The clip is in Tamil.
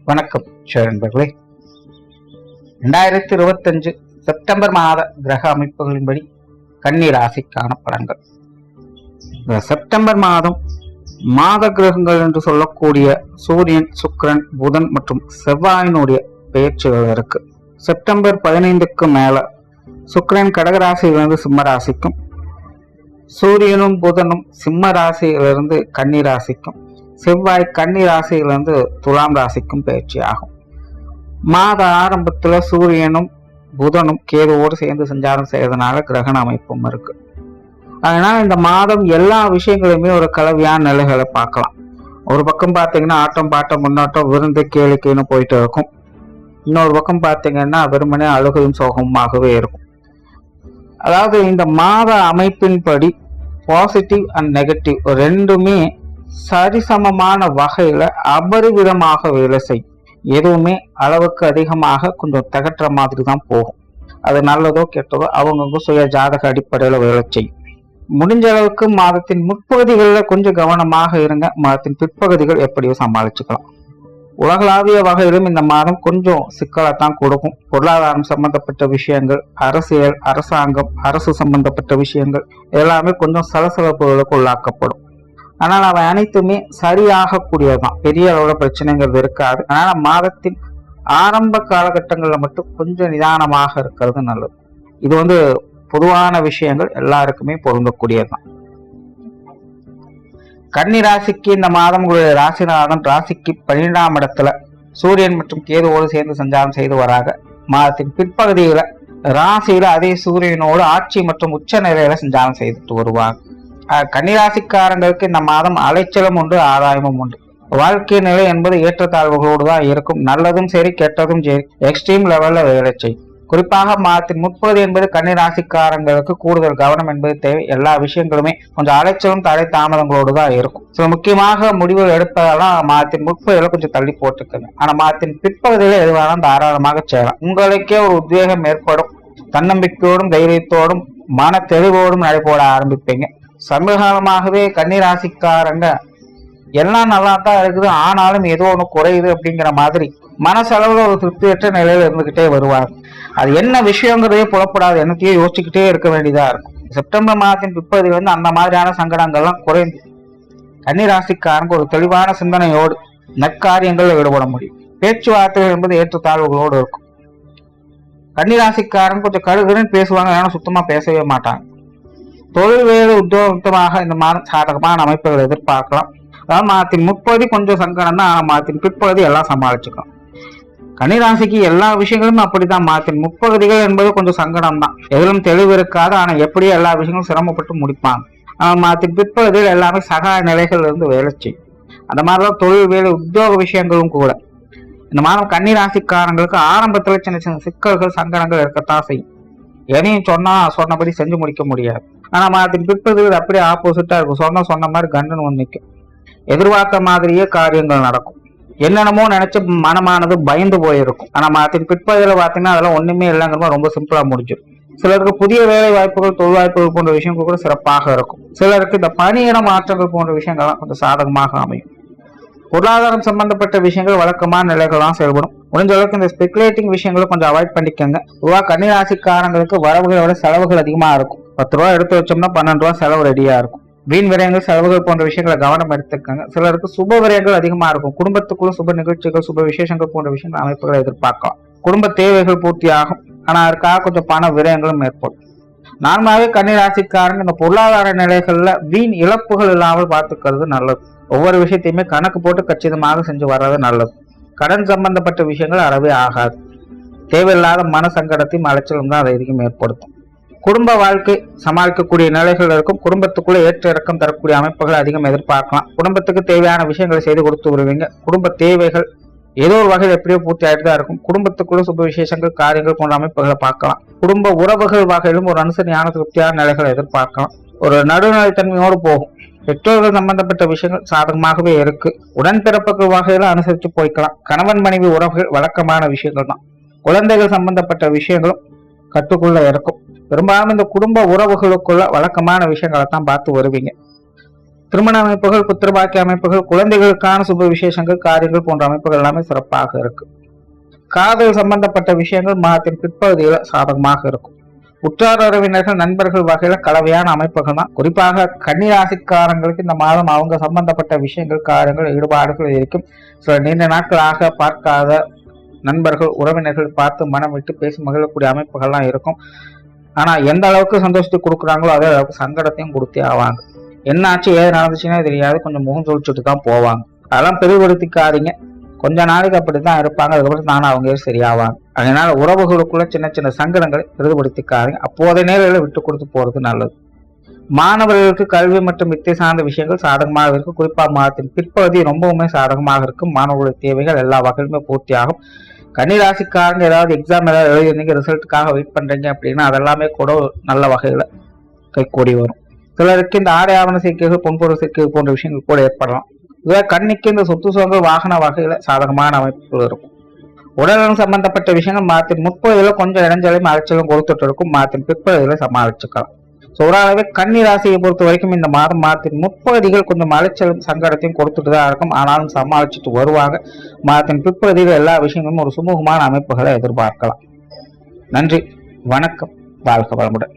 வணக்கம் நண்பர்களே. 2025 செப்டம்பர் மாத கிரக அமைப்புகளின்படி கன்னி ராசிக்கான பலன்கள். இந்த செப்டம்பர் மாதம் மாத கிரகங்கள் என்று சொல்லக்கூடிய சூரியன், சுக்கிரன், புதன் மற்றும் செவ்வாயினுடைய பெயர்ச்சிகள் இருக்கு. செப்டம்பர் 15க்கு மேல சுக்கிரன் கடகராசியிலிருந்து சிம்ம ராசிக்கும், சூரியனும் புதனும் சிம்ம ராசியிலிருந்து கன்னி ராசிக்கும், செவ்வாய் கன்னி ராசியிலிருந்து துலாம் ராசிக்கும் பயிற்சி ஆகும். மாத ஆரம்பத்துல சூரியனும் புதனும் கேதுவோடு சேர்ந்து சஞ்சாரம் செய்யறதுனால கிரகண அமைப்பும் இருக்கு. அதனால இந்த மாதம் எல்லா விஷயங்களுமே ஒரு கலவையான நிலைகளை பார்க்கலாம். ஒரு பக்கம் பார்த்தீங்கன்னா ஆட்டம் பாட்டம் முன்னோட்டம் விருந்து கேளிக்கைன்னு போயிட்டு இருக்கும். இன்னொரு பக்கம் பார்த்தீங்கன்னா வெறுமனே அழுகையும் சோகமாகவே இருக்கும். அதாவது இந்த மாத அமைப்பின்படி பாசிட்டிவ் அண்ட் நெகட்டிவ் ரெண்டுமே சரிசமமான வகையில அபரிவிதமாக வேலை செய்யும். எதுவுமே அளவுக்கு அதிகமாக கொஞ்சம் தகற்ற மாதிரி தான் போகும். அது நல்லதோ கெட்டதோ அவங்கவுங்க சுய ஜாதக அடிப்படையில வேலை செய்யும். முடிஞ்ச அளவுக்கு மாதத்தின் முற்பகுதிகளில் கொஞ்சம் கவனமாக இருங்க. மாதத்தின் பிற்பகுதிகள் எப்படியோ சமாளிச்சுக்கலாம். உலகளாவிய வகையிலும் இந்த மாதம் கொஞ்சம் சிக்கலைத்தான் கொடுக்கும். பொருளாதாரம் சம்பந்தப்பட்ட விஷயங்கள், அரசியல், அரசாங்கம், அரசு சம்பந்தப்பட்ட விஷயங்கள் எல்லாமே கொஞ்சம் சலசலப்புகளுக்கு உள்ளாக்கப்படும். ஆனால் அவை அனைத்துமே சரியாக கூடியதுதான். பெரிய அளவுல பிரச்சனைங்கிறது இருக்காது. அதனால மாதத்தின் ஆரம்ப காலகட்டங்கள்ல மட்டும் கொஞ்சம் நிதானமாக இருக்கிறது நல்லது. இது பொதுவான விஷயங்கள் எல்லாருக்குமே பொருந்தக்கூடியதுதான். கன்னி ராசிக்கு இந்த மாதம் உங்களுடைய ராசிநாதன் ராசிக்கு 12ஆம் இடத்துல சூரியன் மற்றும் கேதுவோடு சேர்ந்து சஞ்சாரம் செய்து வராங்க. மாதத்தின் பிற்பகுதியில ராசியில அதே சூரியனோடு ஆட்சி மற்றும் உச்ச நிலையில சஞ்சாரம் செய்துட்டு வருவாங்க. கன்னிராசிக்காரங்களுக்கு இந்த மாதம் அலைச்சலும் உண்டு, ஆதாயமும் உண்டு. வாழ்க்கை நிலை என்பது ஏற்றத்தாழ்வுகளோடு தான் இருக்கும். நல்லதும் சரி கெட்டதும் சரி எக்ஸ்ட்ரீம் லெவல்ல வேலை செய்யும். குறிப்பாக மாதத்தின் முற்பகுதி என்பது கன்னிராசிக்காரங்களுக்கு கூடுதல் கவனம் என்பது தேவை. எல்லா விஷயங்களுமே கொஞ்சம் அலைச்சலும் தடை தாமதங்களோடு தான் இருக்கும். சில முக்கியமாக முடிவுகள் எடுப்பதெல்லாம் மாதத்தின் முற்பகுதியில கொஞ்சம் தள்ளி போட்டுக்கங்க. ஆனா மாதத்தின் பிற்பகுதியில எதுவானாலும் தாராளமாக செய்யலாம். உங்களுக்கே ஒரு உத்வேகம் ஏற்படும். தன்னம்பிக்கையோடும் தைரியத்தோடும் மன தெளிவோடும் நடைபோட ஆரம்பிப்பீங்க. சமீபகாலமாகவே கன்னிராசிக்காரங்க எல்லாம் நல்லா தான் இருக்குது, ஆனாலும் ஏதோ ஒண்ணு குறையுது அப்படிங்கிற மாதிரி மனசளவுல ஒரு திருப்தியற்ற நிலையில இருந்துகிட்டே வருவாங்க. அது என்ன விஷயங்கிறதே புலப்படாது, என்னத்தையும் யோசிச்சுக்கிட்டே இருக்க வேண்டியதா இருக்கும். செப்டம்பர் மாதத்தின் பிற்பகுதி அந்த மாதிரியான சங்கடங்கள்லாம் குறைந்து கன்னிராசிக்காரங்க ஒரு தெளிவான சிந்தனையோடு நற்காரியங்கள்ல ஈடுபட முடியும். பேச்சுவார்த்தைகள் என்பது ஏற்றத்தாழ்வுகளோடு இருக்கும். கன்னிராசிக்காரங்க கொஞ்சம் கடுகுன்னு பேசுவாங்க, ஏன்னா சுத்தமா பேசவே மாட்டாங்க. தொழில் வேலை உத்தியோகமாக இந்த மாதம் சாதகமான அமைப்புகளை எதிர்பார்க்கலாம். அதாவது மாதத்தின் முற்பகுதி கொஞ்சம் சங்கடம் தான், ஆனால் மாதத்தின் பிற்பகுதி எல்லாம் சமாளிச்சுக்கலாம். கன்னிராசிக்கு எல்லா விஷயங்களும் அப்படித்தான். மாதத்தின் முற்பகுதிகள் என்பது கொஞ்சம் சங்கடம் தான், எதிலும் தெளிவு இருக்காது. ஆனா எப்படியும் எல்லா விஷயங்களும் சிரமப்பட்டு முடிப்பாங்க. ஆனால் மாதத்தின் பிற்பகுதிகள் எல்லாமே சகாய நிலைகள் இருந்து வேலை செய்யும். அந்த மாதிரிதான் தொழில் வேலை உத்தியோக விஷயங்களும் கூட. இந்த மாதம் கன்னிராசிக்காரங்களுக்கு ஆரம்பத்துல சின்ன சின்ன சிக்கல்கள் சங்கடங்கள் இருக்கத்தான் செய்யும். எதையும் சொன்னபடி செஞ்சு முடிக்க முடியாது. ஆனா மாதத்தின் பிற்பகுதிகள் அப்படியே ஆப்போசிட்டா இருக்கும். சொன்ன மாதிரி கண்டுன்னு வந்து நிற்கும். எதிர்பார்த்த மாதிரியே காரியங்கள் நடக்கும். என்னென்னமோ நினைச்ச மனமானது பயந்து போயிருக்கும். ஆனா மாதத்தின் பிற்பகுதியில பாத்தீங்கன்னா அதெல்லாம் ஒண்ணுமே இல்லைங்கிற ரொம்ப சிம்பிளா முடிஞ்சிடும். சிலருக்கு புதிய வேலை வாய்ப்புகள், தொழில் வாய்ப்புகள் போன்ற விஷயங்கள் கூட சிறப்பாக இருக்கும். சிலருக்கு இந்த பணியிட மாற்றங்கள் போன்ற விஷயங்கள்லாம் கொஞ்சம் சாதகமாக அமையும். பொருளாதாரம் சம்பந்தப்பட்ட விஷயங்கள் வழக்கமான நிலைகள்லாம் செயல்படும். முடிஞ்ச அளவுக்கு இந்த ஸ்பெகுலேட்டிங் விஷயங்களை கொஞ்சம் அவாய்ட் பண்ணிக்கோங்க. பொதுவாக கன்னிராசிக்காரங்களுக்கு வரவுகளை விட செலவுகள் அதிகமா இருக்கும். 10 ரூபா எடுத்து வச்சோம்னா 12 ரூபா செலவு ரெடியா இருக்கும். வீண் விரயங்கள், செலவுகள் போன்ற விஷயங்களை கவனம் எடுத்துக்கோங்க. சிலருக்கு சுப விரயங்கள் அதிகமா இருக்கும். குடும்பத்துக்குள்ள சுப நிகழ்ச்சிகள், சுப விசேஷங்கள் போன்ற விஷயங்கள் அமைப்புகளை எதிர்பார்க்கலாம். குடும்ப தேவைகள் பூர்த்தி ஆகும். ஆனா அதுக்காக கொஞ்சம் பண விரயங்களும் ஏற்படும். நார்மலாவே கன்னிராசிக்காரங்க இந்த பொருளாதார நிலைகள்ல வீண் இழப்புகள் இல்லாமல் பார்த்துக்கிறது நல்லது. ஒவ்வொரு விஷயத்தையுமே கணக்கு போட்டு கச்சிதமாக செஞ்சு வர்றது நல்லது. கடன் சம்பந்தப்பட்ட விஷயங்கள் அறவே ஆகாது. தேவையில்லாத மன சங்கடத்தையும் அலைச்சலும் தான் அதை அதிகம் ஏற்படுத்தும். குடும்ப வாழ்க்கை சமாளிக்கக்கூடிய நிலைகள் இருக்கும். குடும்பத்துக்குள்ள ஏற்ற இறக்கம் தரக்கூடிய அமைப்புகளை அதிகம் எதிர்பார்க்கலாம். குடும்பத்துக்கு தேவையான விஷயங்களை செய்து கொடுத்து வருவீங்க. குடும்ப தேவைகள் ஏதோ ஒரு வகையில் எப்படியோ பூர்த்தி ஆகிட்டு தான் இருக்கும். குடும்பத்துக்குள்ள சுப விசேஷங்கள், காரியங்கள் போன்ற அமைப்புகளை பார்க்கலாம். குடும்ப உறவுகள் வகையிலும் ஒரு அனுசரியான திருப்தியான நிலைகளை எதிர்பார்க்கலாம். ஒரு நடுநிலைத்தன்மையோடு போகும். பெற்றோர்கள் சம்பந்தப்பட்ட விஷயங்கள் சாதகமாகவே இருக்கு. உடன்பிறப்புகள் வகையில அனுசரித்து போய்க்கலாம். கணவன் மனைவி உறவுகள் வழக்கமான விஷயங்கள் தான். குழந்தைகள் சம்பந்தப்பட்ட விஷயங்களும் கட்டுக்குள்ள இருக்கும். பெரும்பாலும் இந்த குடும்ப உறவுகளுக்குள்ள வழக்கமான விஷயங்களை தான் பார்த்து வருவீங்க. திருமண அமைப்புகள், புத்திரபாக்கிய அமைப்புகள், குழந்தைகளுக்கான சுப விசேஷங்கள், காரியங்கள் போன்ற அமைப்புகள் எல்லாமே சிறப்பாக இருக்கு. காதல் சம்பந்தப்பட்ட விஷயங்கள் மாதத்தின் பிற்பகுதியில சாதகமாக இருக்கும். உற்றார் உறவினர்கள், நண்பர்கள் வகையில கலவையான அமைப்புகள் தான். குறிப்பாக கன்னிராசிக்காரங்களுக்கு இந்த மாதம் அவங்க சம்பந்தப்பட்ட விஷயங்கள், காரியங்கள், ஈடுபாடுகள் இருக்கும். சில நீண்ட நாட்களாக பார்க்காத நண்பர்கள், உறவினர்கள் பார்த்து மனம் விட்டு பேசி மகிழக்கூடிய அமைப்புகள்லாம் இருக்கும். ஆனா எந்த அளவுக்கு சந்தோஷத்தை கொடுக்குறாங்களோ அதே அளவுக்கு சங்கடத்தையும் கொடுத்தே ஆவாங்க. என்னாச்சு ஏது நடந்துச்சுன்னே தெரியாது, கொஞ்சம் முகம் சொல்லிச்சுட்டு தான் போவாங்க. அதெல்லாம் பெரிவுபடுத்திக்காதீங்க. கொஞ்ச நாளைக்கு அப்படித்தான் இருப்பாங்க, அதுக்கப்புறம் தானே அவங்க சரியாவாங்க. அதனால உறவுகளுக்குள்ள சின்ன சின்ன சங்கடங்களை பெரிதுபடுத்திக்காதீங்க. அப்போதைய நேரில் விட்டு கொடுத்து போறது நல்லது. மாணவர்களுக்கு கல்வி மற்றும் வித்தை சார்ந்த விஷயங்கள் சாதகமாக இருக்கும். குறிப்பா மாதத்தின் பிற்பகுதி ரொம்பவுமே சாதகமாக இருக்கும். மாணவர்களுடைய தேவைகள் எல்லா வகையிலுமே பூர்த்தி ஆகும். கன்னிராசிக்காரங்க ஏதாவது எக்ஸாம் ஏதாவது எழுதிருந்தீங்க, ரிசல்ட்டுக்காக வெயிட் பண்றீங்க அப்படின்னா அதெல்லாமே கூட நல்ல வகையில கைகூடி வரும். சிலருக்கு இந்த ஆடை ஆவண சேர்க்கைகள், பொன்பொருள் சேர்க்கைகள் போன்ற விஷயங்கள் கூட ஏற்படலாம். இதுவே கண்ணிக்கு இந்த சொத்து சுகங்கள், வாகன வகையில சாதகமான அமைப்புகள் இருக்கும். உடல்நலம் சம்பந்தப்பட்ட விஷயங்கள் மாதத்தின் முற்பகுதியில கொஞ்சம் இடைஞ்சலையும் அலைச்சலும் கொடுத்துட்டு இருக்கும். மாதத்தின் பிற்பகுதியில சமாளிச்சுக்கலாம். ஓரளவு கன்னி ராசியை பொறுத்த வரைக்கும் இந்த மாதத்தின் முற்பகுதிகள் கொஞ்சம் அலைச்சலும் சங்கடத்தையும் கொடுத்துட்டு தான் இருக்கும். ஆனாலும் சமாளிச்சுட்டு வருவாங்க. மாதத்தின் பிற்பகுதியில் எல்லா விஷயங்களும் ஒரு சுமூகமான அமைப்புகளை எதிர்பார்க்கலாம். நன்றி, வணக்கம், வாழ்க வளமுடன்.